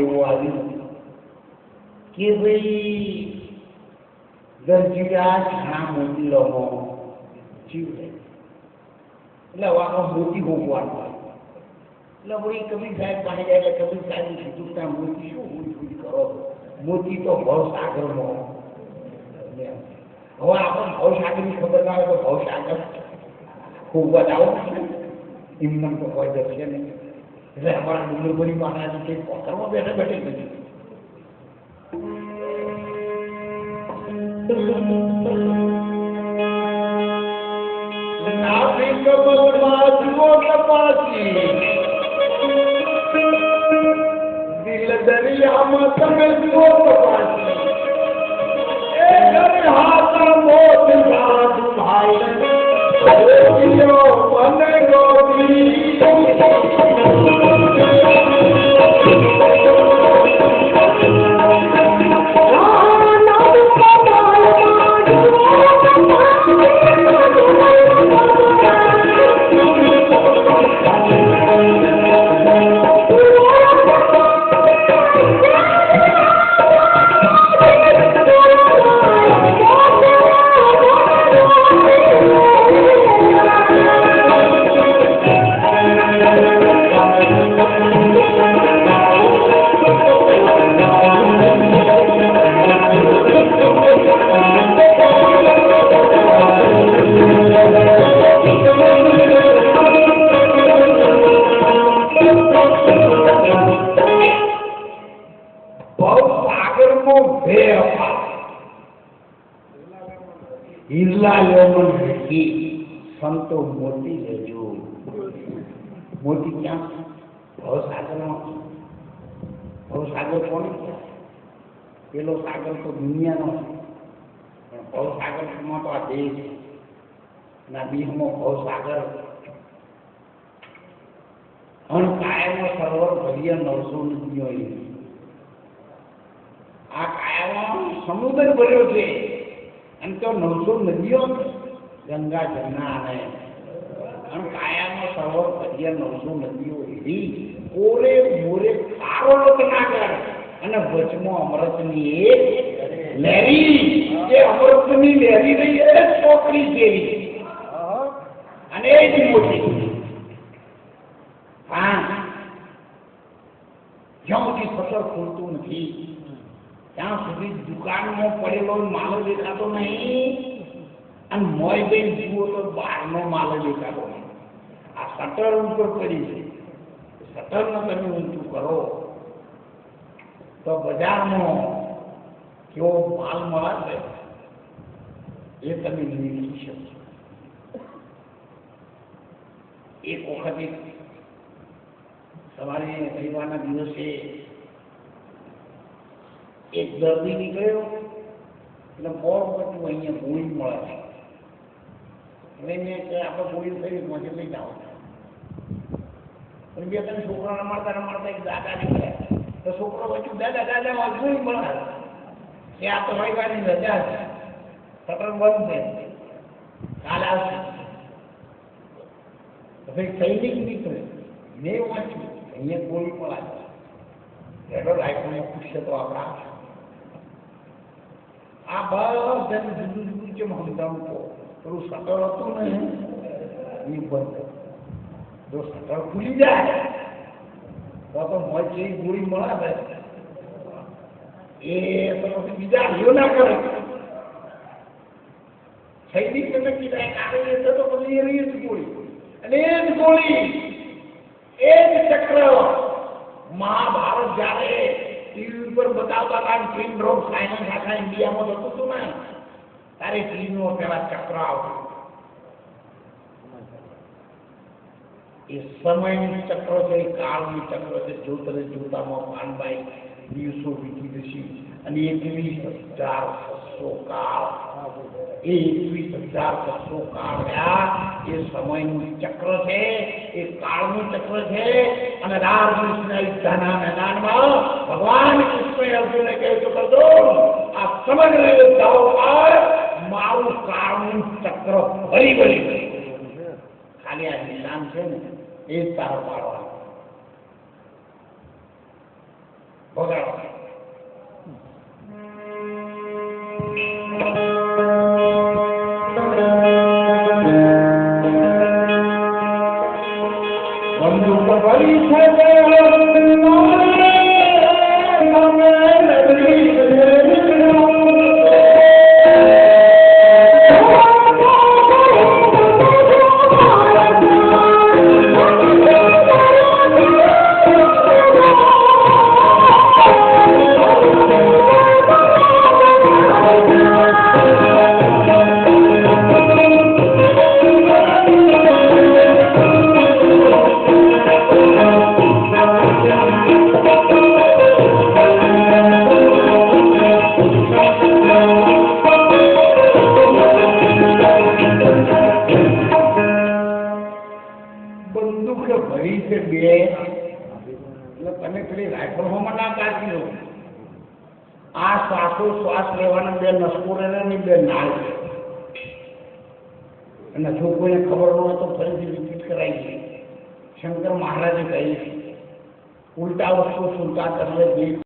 એવું આવ્યું કે ભાઈ દરજીયા ઘણા મોટી લહો જીવ એટલે આમાં મોતી ભોગવાનું એટલે ભાઈ કબીર સાહેબ પાસે જાય એટલે કબીર સાહેબ કીધું ત્યાં મોતી શું મોતી કરો મોતી તો ભવસાગરમાં હવે આપણને ભવસાગરની ખબર ના હોય તો ભવસાગર ભોગવા જાઓ એમને તો કોઈ જશે નહીં એટલે અમારા ડુંગરભરી મહારાજ કંઈક પથ્થરમાં બેઠે બેઠે નથી દિલ દરિયામાં તમે જુઓ તપાસી એ હાથ મોત રાત ભાઈ મને ગોરી સંતો મોતી લેજો મોતી ક્યાં ભવસાગરમાં ભવસાગર કોણ પેલો સાગર તો દુનિયાનો પણ ભવસાગરમાં તો આ દેશ ના બીજમાં ભવસાગર કાયાનો સરોવર ભર્યા 900 નદીઓ આ કાયામાં સમુદ્ર ભર્યો છે અને તો 900 નદીઓ ગંગા જમના અને કાયાનો સરોવર ભર્યા 900 નદીઓ એવી ઓરે મોરે સારો ના કરે અને વચમાં અમૃતની એક લહેરી એ અમૃતની લહેરી રહી એ છોકરી જેવી અને એ જ મોટી હા જ્યાં સુધી ફસલ ખોલતું નથી ત્યાં સુધી દુકાનમાં પડેલો માલ દેખાતો નહીં અને મોય બેન જુઓ તો બહારનો માલ દેખાતો નહીં આ શટર ઉપર પડી છે શટરને તમે ઊંચું કરો તો બજારમાં કેવો માલ મળે એ તમે નિરીક્ષી શકશો એક વખત સવારે રવિવારના દિવસે એક દર્દી નીકળ્યો એટલે બહુ બધું અહીંયા ગોળી મળે છે એટલે મેં કે આપણે ગોળી થઈ પહોંચી લઈ જાઓ પણ બે ત્રણ છોકરા રમાડતા એક દાદા નીકળ્યા તો છોકરો બચ્યું દાદા દાદા ગોળી મળે એ આ તો રવિવારની રજા છે શટર બંધ છે કાલે આવશે ભાઈ સૈનિક નીકળે મેં વાંચ્યું અહીંયા ગોળી મળે એનો રાઇફલમાં પૂછશે તો આપણા આ બધાને જુદું જુદું કેમ સમજાવું તો પેલું શટર હતું ને એ બંધ જો શટર ખુલી જાય તો મોજ જેવી ગોળી મળે એ તો પછી બીજા હલ્યો ના કરે સૈનિક તમે કીધા આવે તો પછી એ રહી જ ગોળી અને એ જ ગોળી એ જ ચક્ર મહાભારત જ્યારે ટીવી ઉપર બતાવતા હતા ટ્વિન ડ્રોપ સાયન્સ આખા ઇન્ડિયામાં થતું હતું ને ત્યારે ટીવીનો પેલા ચક્ર આવતું એ સમયનું ચક્ર છે એ કાળનું ચક્ર છે જોતરે જોતામાં પાનબાઈ દિવસો વીતી જશે અને 21,600 કાળ એ 21,600 કાળ રહ્યા એ સમયનું ચક્ર છે એ કાળનું ચક્ર છે અને રાજકૃષ્ણ યુદ્ધના મેદાનમાં ભગવાન કૃષ્ણએ અર્જુનને કહ્યું કરજો આ સમગ્ર યોદ્ધાઓ પર મારું કાળનું ચક્ર ભરી ભરી ખાલી આ નિશાન છે ને એ તારો પાડવા વગાડો. બંદૂક ભરી છે બંદૂક ભરી છે બે એટલે તમે પેલી રાઇફલ હોમાં ના કાઢી લો. આ શ્વાસ લેવાના બે નસકોરાની બે નાળ છે. અને જો કોઈને ખબર ન હોય તો ફરીથી રિપીટ કરાવી છે. શંકર મહારાજે કહ્યું છે ઉલટા વસ્તુ સુલટા કરવે